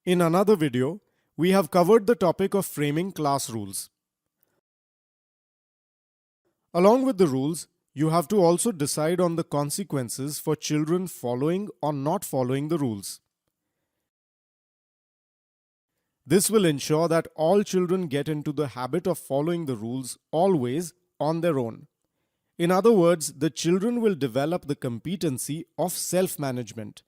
In another video, we have covered the topic of framing class rules. Along with the rules, you have to also decide on the consequences for children following or not following the rules. This will ensure that all children get into the habit of following the rules always on their own. In other words, the children will develop the competency of self-management.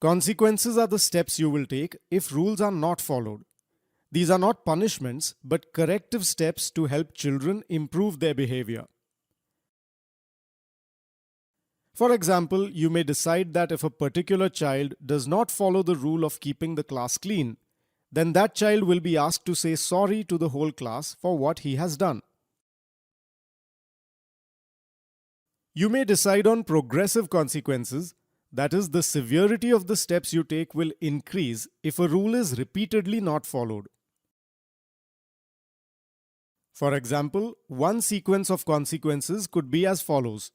Consequences are the steps you will take if rules are not followed. These are not punishments but corrective steps to help children improve their behavior. For example, you may decide that if a particular child does not follow the rule of keeping the class clean, then that child will be asked to say sorry to the whole class for what he has done. You may decide on progressive consequences, that is, the severity of the steps you take will increase if a rule is repeatedly not followed. For example, one sequence of consequences could be as follows.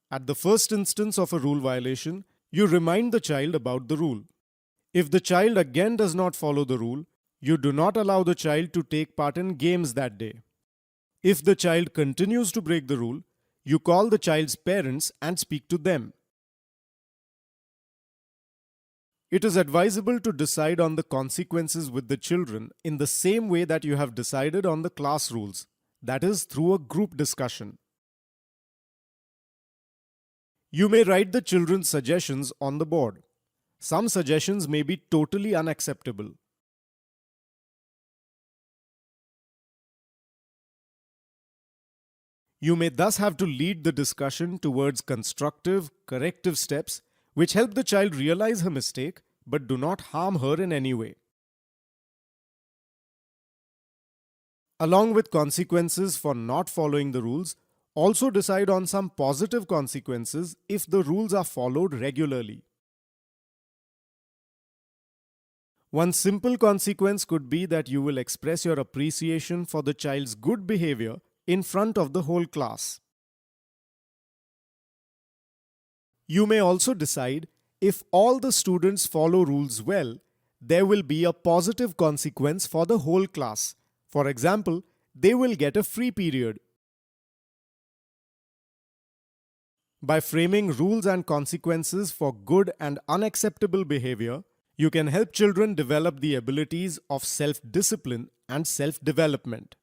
At the first instance of a rule violation, you remind the child about the rule. If the child again does not follow the rule, you do not allow the child to take part in games that day. If the child continues to break the rule, you call the child's parents and speak to them. It is advisable to decide on the consequences with the children in the same way that you have decided on the class rules, that is, through a group discussion. You may write the children's suggestions on the board. Some suggestions may be totally unacceptable. You may thus have to lead the discussion towards constructive, corrective steps which help the child realize her mistake but do not harm her in any way. Along with consequences for not following the rules, also decide on some positive consequences if the rules are followed regularly. One simple consequence could be that you will express your appreciation for the child's good behavior in front of the whole class. You may also decide if all the students follow rules well, there will be a positive consequence for the whole class. For example, they will get a free period. By framing rules and consequences for good and unacceptable behavior, you can help children develop the abilities of self-discipline and self-development.